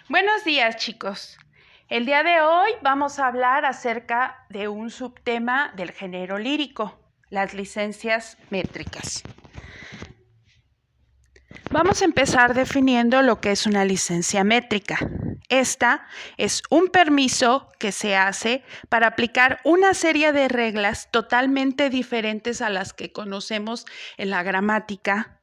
Buenos días, chicos. El día de hoy vamos a hablar acerca de un subtema del género lírico, las licencias métricas. Vamos a empezar definiendo lo que es una licencia métrica. Esta es un permiso que se hace para aplicar una serie de reglas totalmente diferentes a las que conocemos en la gramática.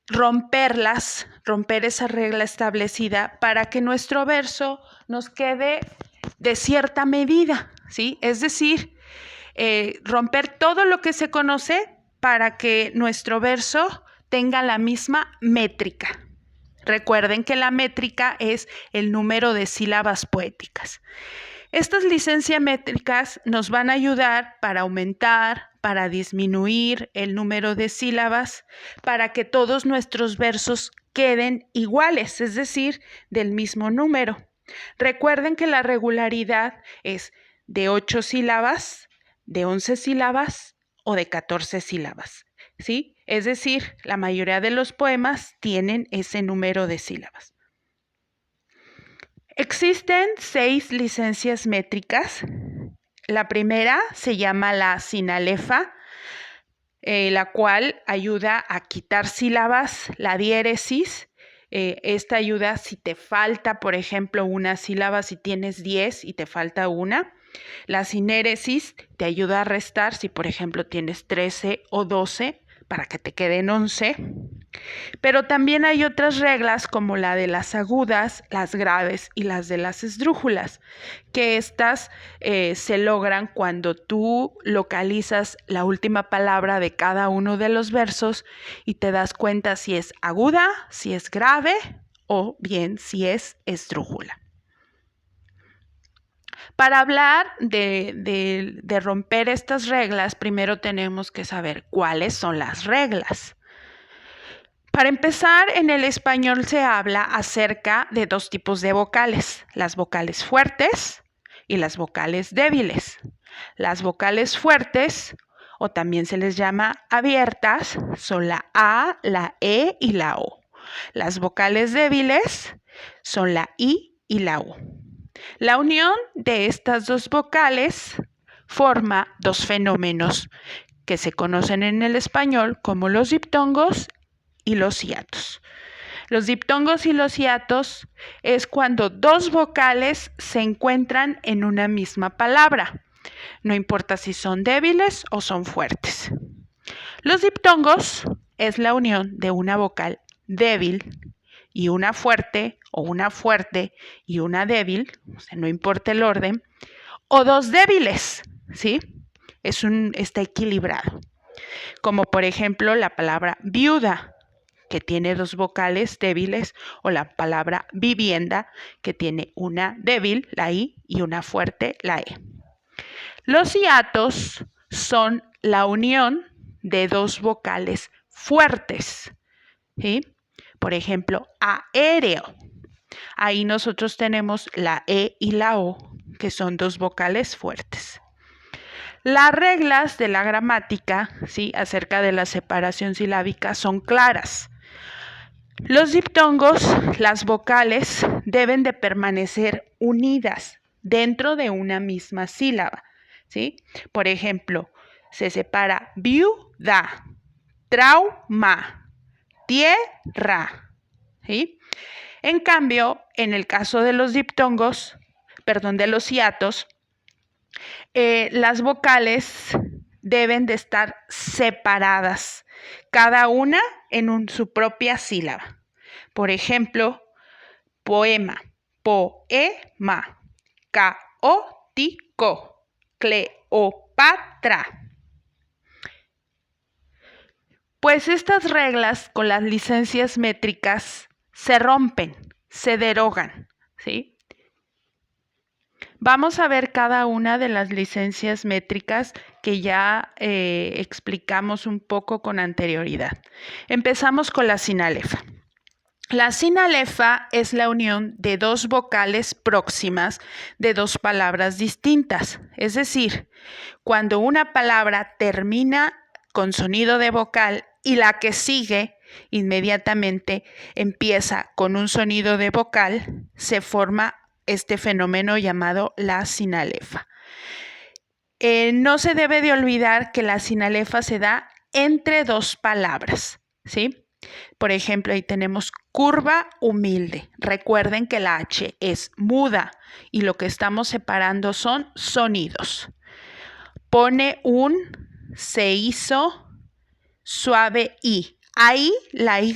Romper esa regla establecida para que nuestro verso nos quede de cierta medida, ¿sí? Es decir, romper todo lo que se conoce para que nuestro verso tenga la misma métrica. Recuerden que la métrica es el número de sílabas poéticas. Estas licencias métricas nos van a ayudar para aumentar, para disminuir el número de sílabas, para que todos nuestros versos queden iguales, es decir, del mismo número. Recuerden que la regularidad es de 8 sílabas, de 11 sílabas o de 14 sílabas, ¿sí? Es decir, la mayoría de los poemas tienen ese número de sílabas. Existen 6 licencias métricas. La primera se llama la sinalefa, la cual ayuda a quitar sílabas, la diéresis. Esta ayuda si te falta, por ejemplo, una sílaba, si tienes 10 y te falta una. La sinéresis te ayuda a restar si, por ejemplo, tienes 13 o 12 para que te queden 11. Pero también hay otras reglas como la de las agudas, las graves y las de las esdrújulas, que estas se logran cuando tú localizas la última palabra de cada uno de los versos y te das cuenta si es aguda, si es grave o bien si es esdrújula. Para hablar de romper estas reglas, primero tenemos que saber cuáles son las reglas. Para empezar, en el español se habla acerca de 2 tipos de vocales, las vocales fuertes y las vocales débiles. Las vocales fuertes, o también se les llama abiertas, son la A, la E y la O. Las vocales débiles son la I y la U. La unión de estas 2 vocales forma 2 fenómenos que se conocen en el español como los diptongos y los hiatos. Los diptongos y los hiatos es cuando 2 vocales se encuentran en una misma palabra. No importa si son débiles o son fuertes. Los diptongos es la unión de una vocal débil y una fuerte, o una fuerte y una débil, o sea, no importa el orden, o 2 débiles, ¿sí? Está equilibrado. Como por ejemplo la palabra viuda, que tiene 2 vocales débiles, o la palabra vivienda, que tiene una débil, la I, y una fuerte, la E. Los hiatos son la unión de 2 vocales fuertes, ¿sí? Por ejemplo, aéreo. Ahí nosotros tenemos la E y la O, que son 2 vocales fuertes. Las reglas de la gramática, ¿sí?, acerca de la separación silábica son claras. Los diptongos, las vocales, deben de permanecer unidas dentro de una misma sílaba, ¿sí? Por ejemplo, se separa viuda, trauma, tierra, ¿sí? En cambio, en el caso de los diptongos, de los hiatos, las vocales deben de estar separadas, cada una en su propia sílaba. Por ejemplo, poema, poema, caótico, Cleopatra. Pues estas reglas con las licencias métricas se rompen, se derogan, ¿sí? Vamos a ver cada una de las licencias métricas que ya explicamos un poco con anterioridad. Empezamos con la sinalefa. La sinalefa es la unión de 2 vocales próximas de 2 palabras distintas. Es decir, cuando una palabra termina con sonido de vocal y la que sigue inmediatamente empieza con un sonido de vocal, se forma este fenómeno llamado la sinalefa. No se debe de olvidar que la sinalefa se da entre dos palabras, ¿sí? Por ejemplo, ahí tenemos curva humilde. Recuerden que la H es muda y lo que estamos separando son sonidos. Pone un, se hizo, suave I. Ahí la Y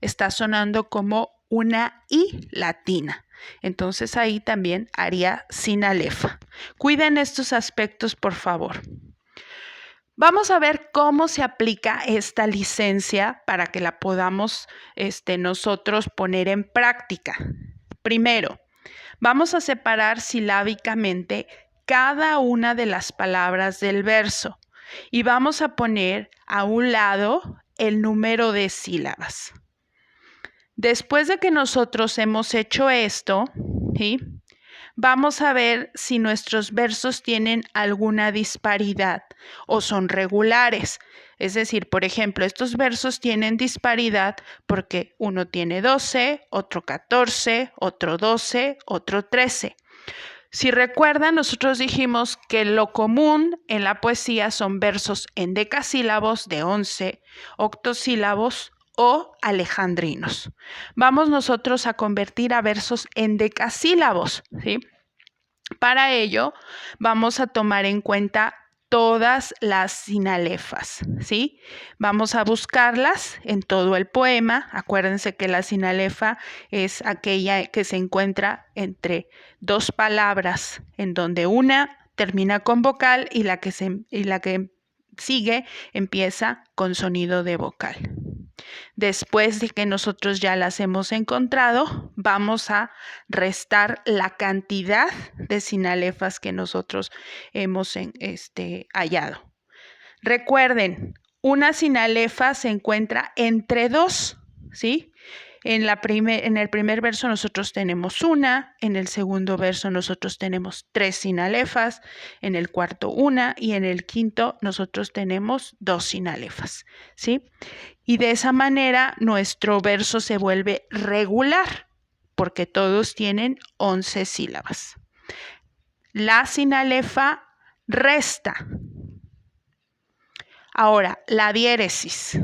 está sonando como una I latina. Entonces ahí también haría sinalefa. Cuiden estos aspectos, por favor. Vamos a ver cómo se aplica esta licencia para que la podamos nosotros poner en práctica. Primero, vamos a separar silábicamente cada una de las palabras del verso y vamos a poner a un lado el número de sílabas. Después de que nosotros hemos hecho esto, ¿sí?, vamos a ver si nuestros versos tienen alguna disparidad o son regulares. Es decir, por ejemplo, estos versos tienen disparidad porque uno tiene 12, otro 14, otro 12, otro 13. Si recuerdan, nosotros dijimos que lo común en la poesía son versos endecasílabos de 11, octosílabos o alejandrinos. Vamos nosotros a convertir a versos endecasílabos, ¿sí? Para ello, vamos a tomar en cuenta todas las sinalefas, ¿sí? Vamos a buscarlas en todo el poema. Acuérdense que la sinalefa es aquella que se encuentra entre dos palabras, en donde una termina con vocal y la que sigue empieza con sonido de vocal. Después de que nosotros ya las hemos encontrado, vamos a restar la cantidad de sinalefas que nosotros hemos hallado. Recuerden, una sinalefa se encuentra entre dos, ¿sí? En el primer verso nosotros tenemos una, en el segundo verso nosotros tenemos 3 sinalefas, en el cuarto una y en el quinto nosotros tenemos 2 sinalefas, ¿sí? Y de esa manera nuestro verso se vuelve regular porque todos tienen 11 sílabas. La sinalefa resta. Ahora, la diéresis.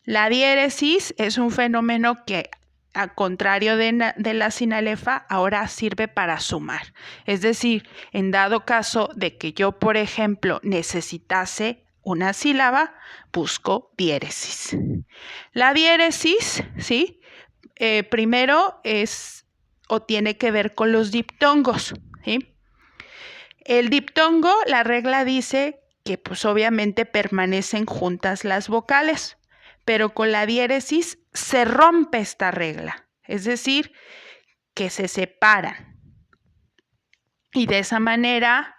La diéresis es un fenómeno que, al contrario de la sinalefa, ahora sirve para sumar. Es decir, en dado caso de que yo, por ejemplo, necesitase una sílaba, busco diéresis. La diéresis, ¿sí? Primero es o tiene que ver con los diptongos, ¿sí? El diptongo, la regla dice que pues obviamente permanecen juntas las vocales, pero con la diéresis se rompe esta regla, es decir, que se separan. Y de esa manera,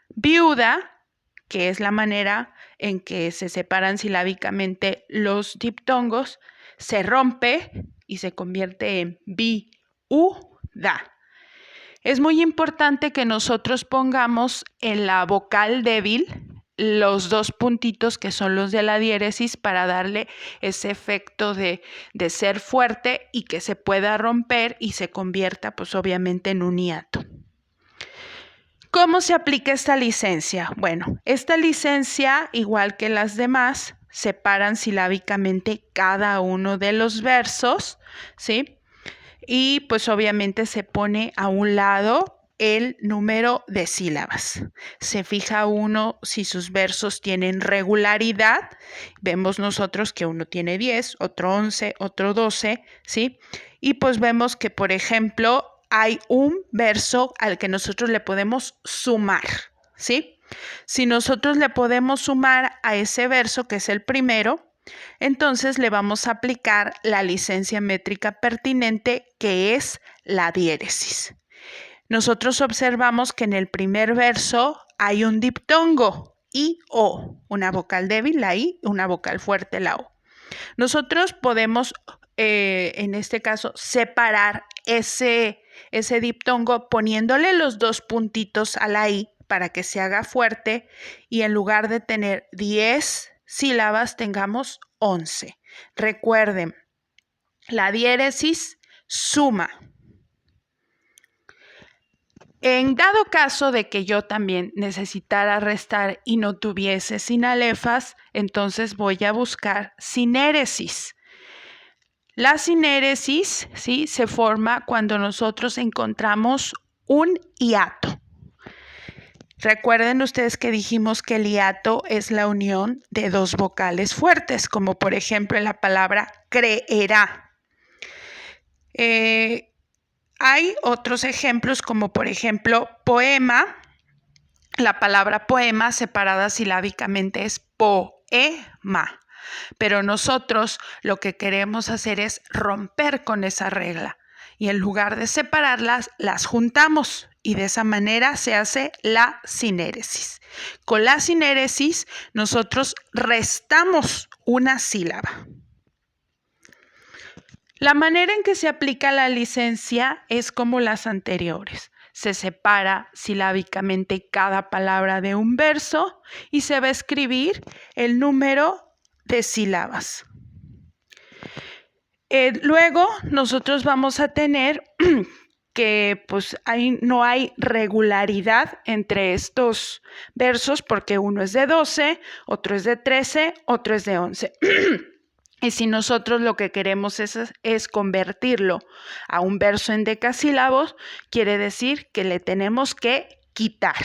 viuda, que es la manera en que se separan silábicamente los diptongos, se rompe y se convierte en viuda. Es muy importante que nosotros pongamos en la vocal débil los 2 puntitos que son los de la diéresis para darle ese efecto de ser fuerte y que se pueda romper y se convierta pues obviamente en un hiato. ¿Cómo se aplica esta licencia? Bueno, esta licencia, igual que las demás, separan silábicamente cada uno de los versos, ¿sí? Y pues obviamente se pone a un lado el número de sílabas. Se fija uno si sus versos tienen regularidad. Vemos nosotros que uno tiene 10, otro 11, otro 12, ¿sí? Y pues vemos que, por ejemplo, hay un verso al que nosotros le podemos sumar, ¿sí? Si nosotros le podemos sumar a ese verso, que es el primero, entonces le vamos a aplicar la licencia métrica pertinente, que es la diéresis. Nosotros observamos que en el primer verso hay un diptongo, I, O, una vocal débil, la I, una vocal fuerte, la O. Nosotros podemos, en este caso, separar ese diptongo poniéndole los 2 puntitos a la I para que se haga fuerte y en lugar de tener 10 sílabas tengamos 11. Recuerden, la diéresis suma. En dado caso de que yo también necesitara restar y no tuviese sinalefas, entonces voy a buscar sinéresis. La sinéresis, ¿sí?, se forma cuando nosotros encontramos un hiato. Recuerden ustedes que dijimos que el hiato es la unión de dos vocales fuertes, como por ejemplo en la palabra creerá. Hay otros ejemplos como por ejemplo poema. La palabra poema separada silábicamente es poema, pero nosotros lo que queremos hacer es romper con esa regla y en lugar de separarlas, las juntamos y de esa manera se hace la sinéresis. Con la sinéresis nosotros restamos una sílaba. La manera en que se aplica la licencia es como las anteriores. Se separa silábicamente cada palabra de un verso y se va a escribir el número de sílabas. Luego nosotros vamos a tener que no hay regularidad entre estos versos porque uno es de 12, otro es de 13, otro es de 11. Y si nosotros lo que queremos es convertirlo a un verso en decasílabos, quiere decir que le tenemos que quitar.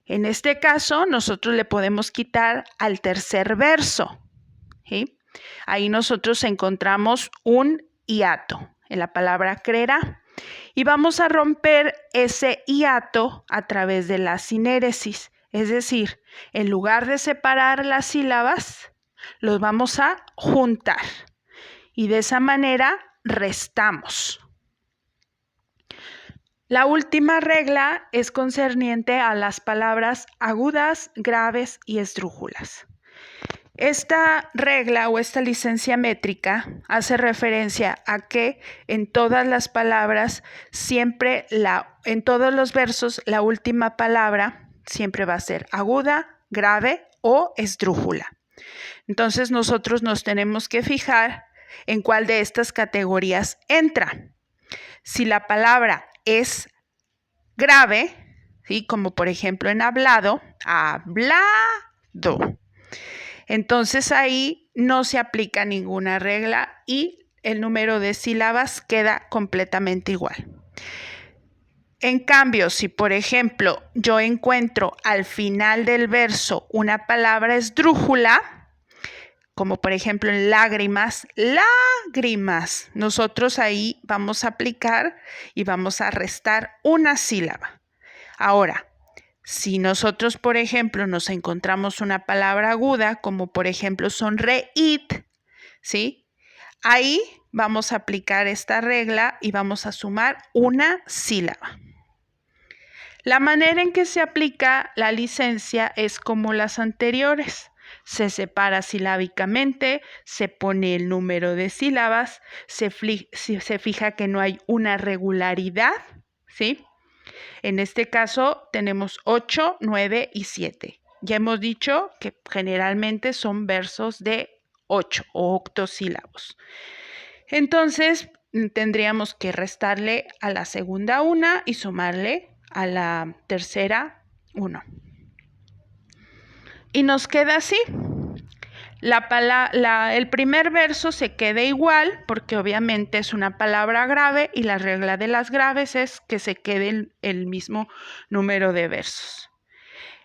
En este caso, nosotros le podemos quitar al tercer verso, ¿sí? Ahí nosotros encontramos un hiato en la palabra creerá y vamos a romper ese hiato a través de la sinéresis. Es decir, en lugar de separar las sílabas, los vamos a juntar y de esa manera restamos. La última regla es concerniente a las palabras agudas, graves y esdrújulas. Esta regla o esta licencia métrica hace referencia a que en todas las palabras, en todos los versos, la última palabra siempre va a ser aguda, grave o esdrújula. Entonces nosotros nos tenemos que fijar en cuál de estas categorías entra. Si la palabra es grave, ¿sí?, como por ejemplo en hablado, hablado, entonces ahí no se aplica ninguna regla y el número de sílabas queda completamente igual. En cambio, si por ejemplo yo encuentro al final del verso una palabra esdrújula, como por ejemplo en lágrimas, lágrimas, nosotros ahí vamos a aplicar y vamos a restar una sílaba. Ahora, si nosotros, por ejemplo, nos encontramos una palabra aguda, como por ejemplo sonreír, ¿sí?, ahí vamos a aplicar esta regla y vamos a sumar una sílaba. La manera en que se aplica la licencia es como las anteriores. Se separa silábicamente, se pone el número de sílabas, se fija que no hay una regularidad, ¿sí? En este caso tenemos 8, 9 y 7. Ya hemos dicho que generalmente son versos de 8 o octosílabos. Entonces tendríamos que restarle a la segunda 1 y sumarle a la tercera 1. Y nos queda así. El primer verso se queda igual porque obviamente es una palabra grave y la regla de las graves es que se quede el mismo número de versos.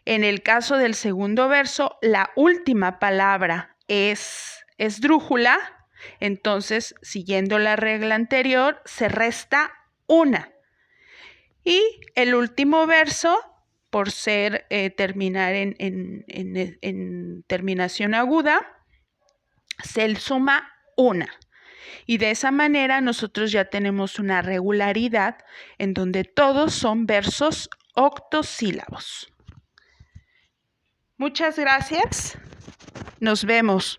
En el caso del segundo verso, la última palabra es esdrújula, entonces siguiendo la regla anterior se resta una. Y el último verso, por terminar en terminación aguda, se suma una. Y de esa manera nosotros ya tenemos una regularidad en donde todos son versos octosílabos. Muchas gracias. Nos vemos.